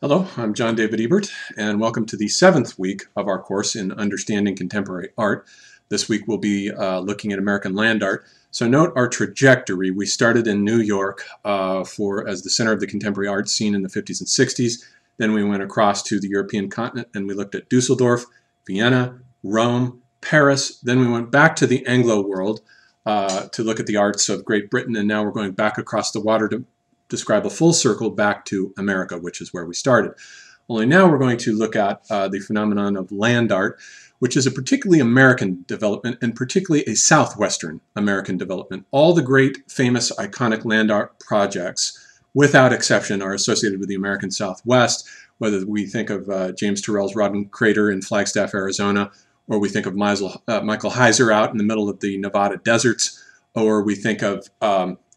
Hello, I'm John David Ebert, and welcome to the 7th week of our course in Understanding Contemporary Art. This week we'll be looking at American land art. So note our trajectory. We started in New York as the center of the contemporary art scene in the 50s and 60s. Then we went across to the European continent and we looked at Dusseldorf, Vienna, Rome, Paris. Then we went back to the Anglo world to look at the arts of Great Britain, and now we're going back across the water to describe a full circle back to America, which is where we started. Only now we're going to look at the phenomenon of land art, which is a particularly American development and particularly a southwestern American development. All the great, famous, iconic land art projects, without exception, are associated with the American Southwest, whether we think of James Turrell's Rodden Crater in Flagstaff, Arizona, or we think of Michael Heiser out in the middle of the Nevada deserts, or we think of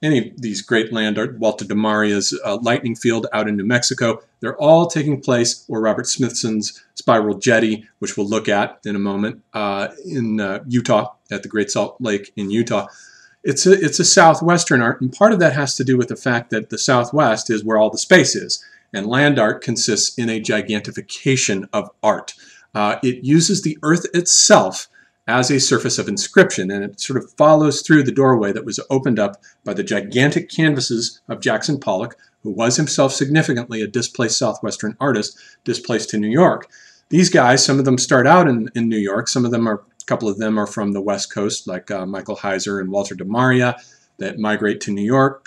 any of these great land art, Walter de Maria's Lightning Field out in New Mexico. They're all taking place, or Robert Smithson's Spiral Jetty, which we'll look at in a moment, in Utah, at the Great Salt Lake in Utah. It's a southwestern art, and part of that has to do with the fact that the Southwest is where all the space is, and land art consists in a gigantification of art. It uses the earth itself as a surface of inscription, and it sort of follows through the doorway that was opened up by the gigantic canvases of Jackson Pollock, who was himself significantly a displaced southwestern artist, displaced to New York. These guys, some of them start out in New York, a couple of them are from the West Coast, like Michael Heiser and Walter de Maria, that migrate to New York.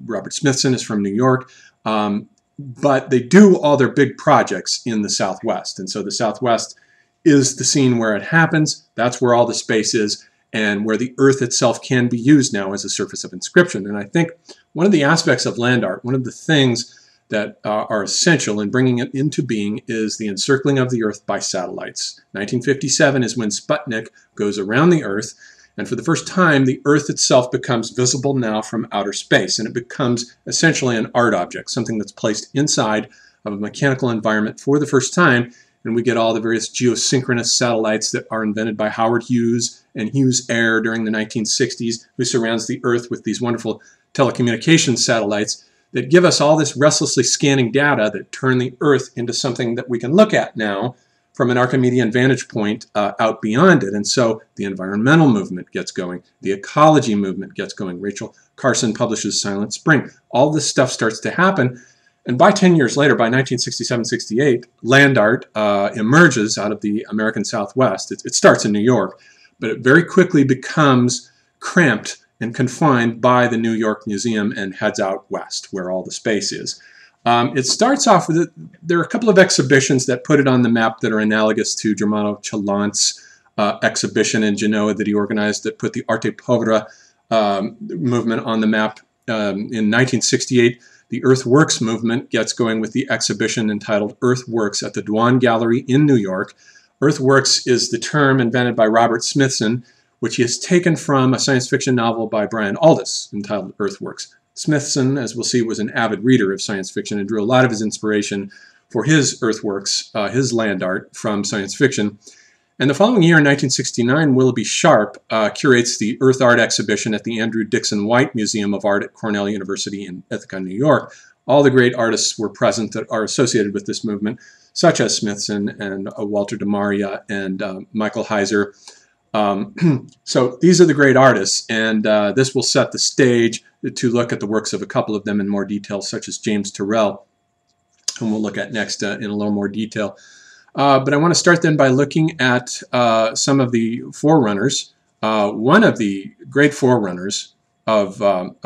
Robert Smithson is from New York, but they do all their big projects in the Southwest, and so the Southwest is the scene where it happens. That's where all the space is, and where the earth itself can be used now as a surface of inscription. And I think one of the aspects of land art, one of the things that are essential in bringing it into being, is the encircling of the earth by satellites. 1957 is when Sputnik goes around the earth, and for the first time the earth itself becomes visible now from outer space, and it becomes essentially an art object, something that's placed inside of a mechanical environment for the first time. And we get all the various geosynchronous satellites that are invented by Howard Hughes and Hughes Air during the 1960s, who surrounds the Earth with these wonderful telecommunications satellites that give us all this restlessly scanning data that turn the Earth into something that we can look at now from an Archimedean vantage point out beyond it. And so the environmental movement gets going, the ecology movement gets going. Rachel Carson publishes Silent Spring. All this stuff starts to happen. And by 10 years later, by 1967-68, land art emerges out of the American Southwest. It starts in New York, but it very quickly becomes cramped and confined by the New York Museum and heads out west, where all the space is. It starts off with, there are a couple of exhibitions that put it on the map that are analogous to Germano Chalant's exhibition in Genoa that he organized that put the Arte Povera movement on the map in 1968. The Earthworks movement gets going with the exhibition entitled Earthworks at the Dwan Gallery in New York. Earthworks is the term invented by Robert Smithson, which he has taken from a science fiction novel by Brian Aldiss entitled Earthworks. Smithson, as we'll see, was an avid reader of science fiction and drew a lot of his inspiration for his earthworks, his land art, from science fiction. And the following year, in 1969, Willoughby Sharp curates the Earth Art exhibition at the Andrew Dixon White Museum of Art at Cornell University in Ithaca, New York. All the great artists were present that are associated with this movement, such as Smithson and Walter de Maria and Michael Heiser. So these are the great artists, and this will set the stage to look at the works of a couple of them in more detail, such as James Turrell, whom we'll look at next in a little more detail. But I want to start then by looking at some of the forerunners. One of the great forerunners of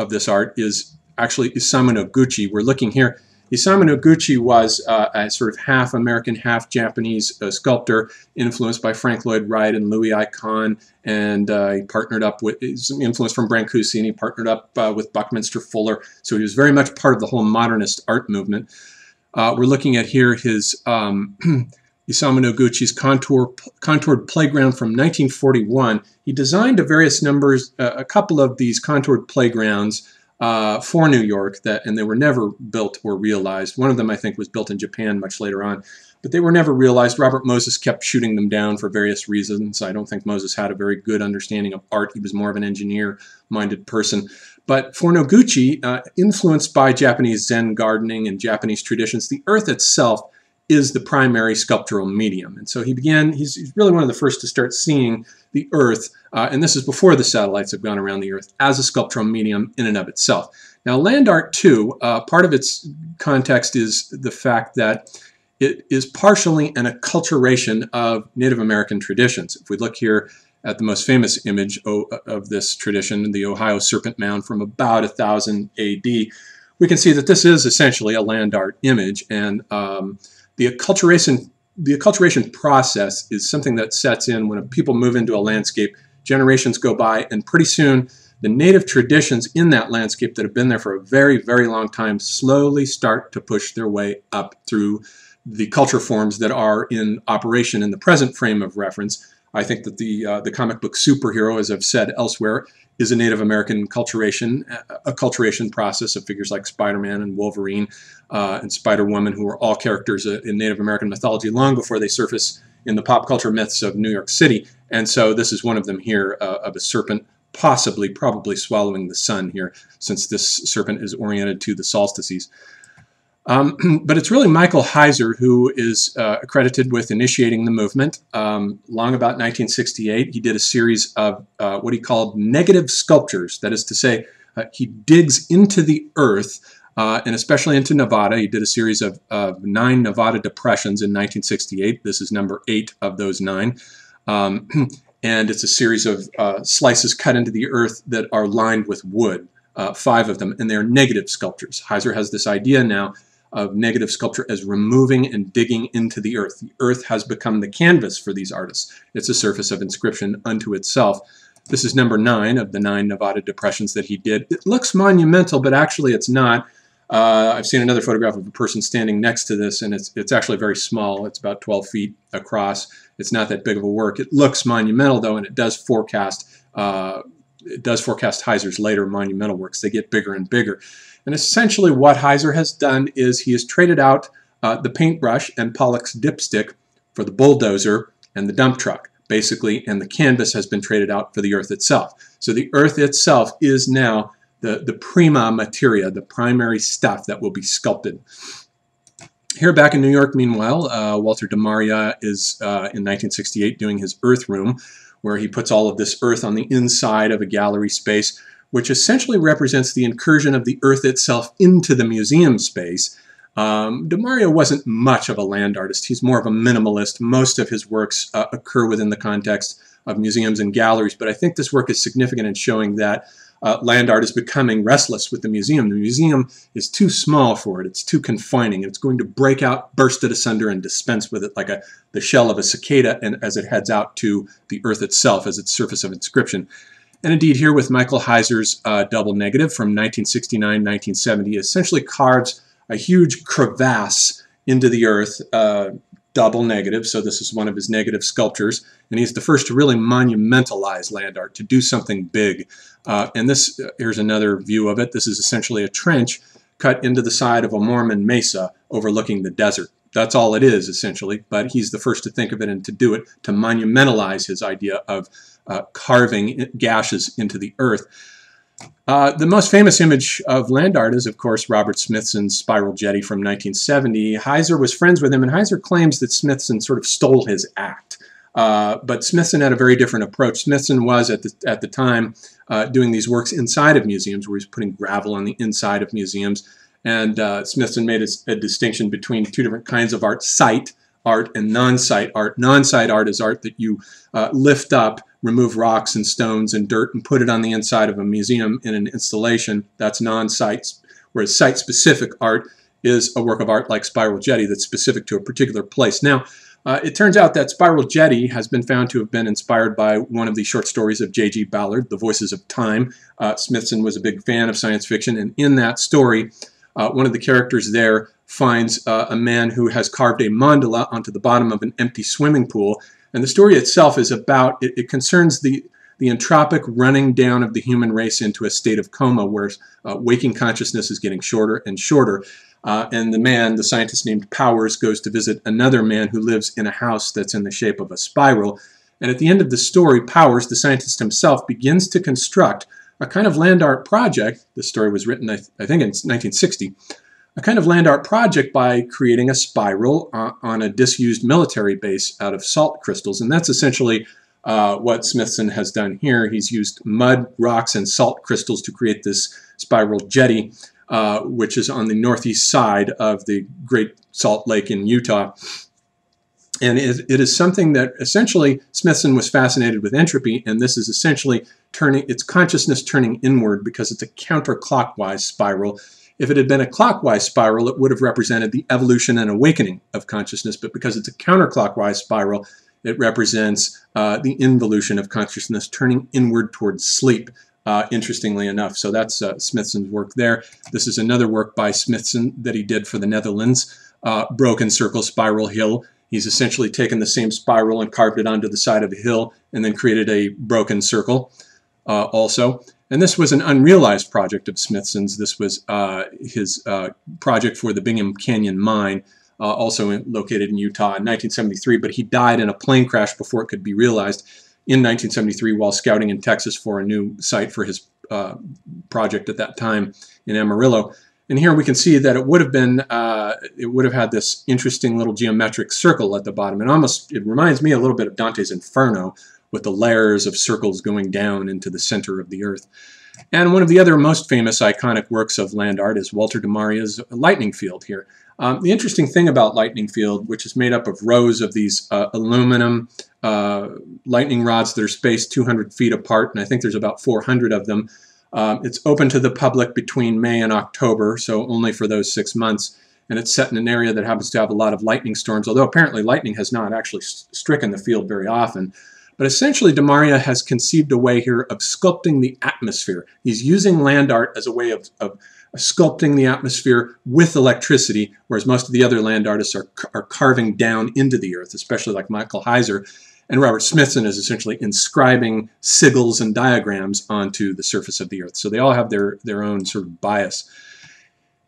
this art is actually Isamu Noguchi. We're looking here. Isamu Noguchi was a sort of half American, half Japanese sculptor influenced by Frank Lloyd Wright and Louis I. Kahn, and he partnered up with, he's influenced from Brancusi, and he partnered up with Buckminster Fuller. So he was very much part of the whole modernist art movement. We're looking at here his Isamu Noguchi's contoured playground from 1941. He designed a couple of these contoured playgrounds for New York, and they were never built or realized. One of them, I think, was built in Japan much later on. but they were never realized. Robert Moses kept shooting them down for various reasons. I don't think Moses had a very good understanding of art. He was more of an engineer-minded person. But for Noguchi, influenced by Japanese Zen gardening and Japanese traditions, the earth itself is the primary sculptural medium. And so he's really one of the first to start seeing the earth, and this is before the satellites have gone around the earth, as a sculptural medium in and of itself. Now, land art, too, part of its context is the fact that it is partially an acculturation of Native American traditions. If we look here at the most famous image of this tradition, the Ohio Serpent Mound from about 1000 AD, we can see that this is essentially a land art image, and the acculturation process is something that sets in when people move into a landscape, generations go by, and pretty soon the native traditions in that landscape that have been there for a very, very long time slowly start to push their way up through the culture forms that are in operation in the present frame of reference. I think that the comic book superhero, as I've said elsewhere, is a Native American acculturation process of figures like Spider-Man and Wolverine and Spider-Woman, who are all characters in Native American mythology long before they surface in the pop culture myths of New York City. And so this is one of them here, of a serpent probably swallowing the sun here, since this serpent is oriented to the solstices. But it's really Michael Heiser who is accredited with initiating the movement. Long about 1968, he did a series of what he called negative sculptures. That is to say, he digs into the earth, and especially into Nevada. He did a series of 9 Nevada depressions in 1968. This is number 8 of those 9. And it's a series of slices cut into the earth that are lined with wood, 5 of them, and they're negative sculptures. Heiser has this idea now of negative sculpture as removing and digging into the earth. The earth has become the canvas for these artists. It's a surface of inscription unto itself. This is number 9 of the 9 Nevada depressions that he did. It looks monumental, but actually it's not. I've seen another photograph of a person standing next to this, and it's actually very small. It's about 12 feet across. It's not that big of a work. It looks monumental, though, and it does forecast Heiser's later monumental works. They get bigger and bigger. And essentially what Heiser has done is he has traded out the paintbrush and Pollock's dipstick for the bulldozer and the dump truck, basically, and the canvas has been traded out for the earth itself. So the earth itself is now the prima materia, the primary stuff that will be sculpted. Here back in New York, meanwhile, Walter DeMaria is in 1968 doing his earth room, where he puts all of this earth on the inside of a gallery space, which essentially represents the incursion of the earth itself into the museum space. DeMaria wasn't much of a land artist. He's more of a minimalist. Most of his works occur within the context of museums and galleries, but I think this work is significant in showing that land art is becoming restless with the museum. The museum is too small for it. It's too confining. It's going to break out, burst it asunder, and dispense with it like the shell of a cicada, and as it heads out to the earth itself as its surface of inscription. And indeed, here with Michael Heiser's double negative from 1969-1970, essentially carves a huge crevasse into the earth, double negative, so this is one of his negative sculptures, and he's the first to really monumentalize land art, to do something big. And this, here's another view of it. This is essentially a trench cut into the side of a Mormon mesa overlooking the desert. That's all it is, essentially, but he's the first to think of it and to do it, to monumentalize his idea of carving gashes into the earth. The most famous image of land art is, of course, Robert Smithson's Spiral Jetty from 1970. Heiser was friends with him, and Heiser claims that Smithson sort of stole his act. But Smithson had a very different approach. Smithson was, at the time, doing these works inside of museums, where he's putting gravel on the inside of museums. And Smithson made a distinction between 2 different kinds of art: site art and non-site art. Non-site art is art that you lift up, remove rocks and stones and dirt, and put it on the inside of a museum in an installation. That's non-site. Whereas site-specific art is a work of art like Spiral Jetty that's specific to a particular place. Now, it turns out that Spiral Jetty has been found to have been inspired by one of the short stories of J.G. Ballard, The Voices of Time. Smithson was a big fan of science fiction, and in that story, one of the characters there finds a man who has carved a mandala onto the bottom of an empty swimming pool. And the story itself is about, it concerns the the entropic running down of the human race into a state of coma where waking consciousness is getting shorter and shorter. And the man, the scientist named Powers, goes to visit another man who lives in a house that's in the shape of a spiral. And at the end of the story, Powers, the scientist himself, begins to construct a kind of land art project. This story was written, I think, in 1960. A kind of land art project by creating a spiral on a disused military base out of salt crystals. And that's essentially what Smithson has done here. He's used mud, rocks, and salt crystals to create this spiral jetty, which is on the northeast side of the Great Salt Lake in Utah. And it is something that essentially Smithson was fascinated with entropy, and this is essentially turning its consciousness turning inward because it's a counterclockwise spiral. If it had been a clockwise spiral, it would have represented the evolution and awakening of consciousness, but because it's a counterclockwise spiral, it represents the involution of consciousness turning inward towards sleep, interestingly enough. So that's Smithson's work there. This is another work by Smithson that he did for the Netherlands, Broken Circle Spiral Hill. He's essentially taken the same spiral and carved it onto the side of a hill and then created a broken circle also. And this was an unrealized project of Smithson's. This was his project for the Bingham Canyon Mine, also located in Utah in 1973, but he died in a plane crash before it could be realized in 1973 while scouting in Texas for a new site for his project at that time in Amarillo. And here we can see that it would have been, it would have had this interesting little geometric circle at the bottom. And it reminds me a little bit of Dante's Inferno, with the layers of circles going down into the center of the earth. And one of the other most famous iconic works of land art is Walter de Maria's Lightning Field here. The interesting thing about Lightning Field, which is made up of rows of these aluminum lightning rods that are spaced 200 feet apart, and I think there's about 400 of them. It's open to the public between May and October, so only for those 6 months. And it's set in an area that happens to have a lot of lightning storms, although apparently lightning has not actually stricken the field very often. But essentially, de Maria has conceived a way here of sculpting the atmosphere. He's using land art as a way of sculpting the atmosphere with electricity, whereas most of the other land artists are carving down into the earth, especially like Michael Heiser. And Robert Smithson is essentially inscribing sigils and diagrams onto the surface of the earth. So they all have their own sort of bias.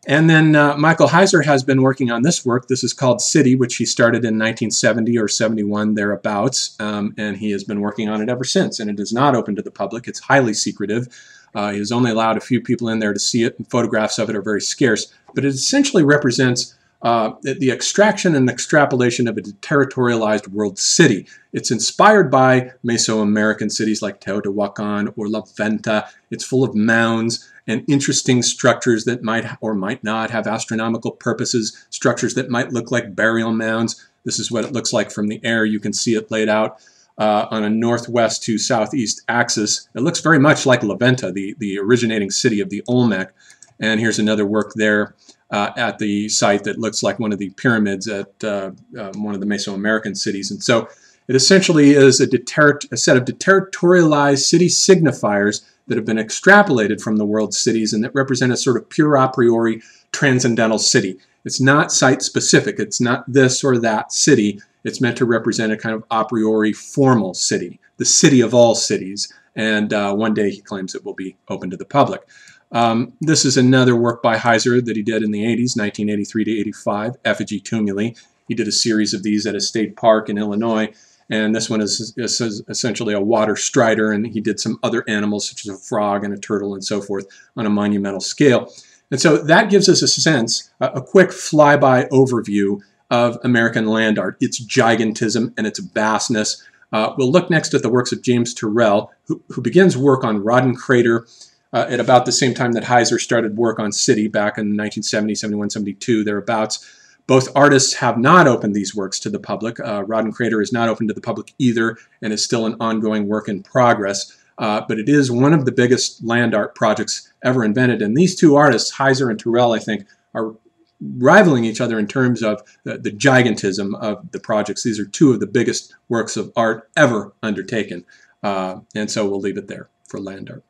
And then Michael Heiser has been working on this work. This is called City, which he started in 1970 or 71, thereabouts. And he has been working on it ever since. And it is not open to the public. It's highly secretive. He has only allowed a few people in there to see it, and photographs of it are very scarce. But it essentially represents the extraction and extrapolation of a deterritorialized world city. It's inspired by Mesoamerican cities like Teotihuacan or La Venta. It's full of mounds and interesting structures that might or might not have astronomical purposes, structures that might look like burial mounds. This is what it looks like from the air. You can see it laid out on a northwest to southeast axis. It looks very much like La Venta, the originating city of the Olmec. And here's another work there at the site that looks like one of the pyramids at one of the Mesoamerican cities. And so it essentially is a set of deterritorialized city signifiers that have been extrapolated from the world's cities and that represent a sort of pure a priori transcendental city. It's not site-specific. It's not this or that city. It's meant to represent a kind of a priori formal city, the city of all cities. And one day he claims it will be open to the public. This is another work by Heiser that he did in the 80s, 1983 to 85, Effigy Tumuli. He did a series of these at a state park in Illinois. And this one is essentially a water strider, and he did some other animals such as a frog and a turtle and so forth on a monumental scale. And so that gives us a sense, a quick flyby overview of American land art, its gigantism and its vastness. We'll look next at the works of James Turrell, who begins work on Rodden Crater at about the same time that Heiser started work on City back in 1970, 71, 72, thereabouts. Both artists have not opened these works to the public. Rodden Crater is not open to the public either and is still an ongoing work in progress. But it is one of the biggest land art projects ever invented. And these two artists, Heiser and Turrell, I think, are rivaling each other in terms of the gigantism of the projects. These are two of the biggest works of art ever undertaken. And so we'll leave it there for land art.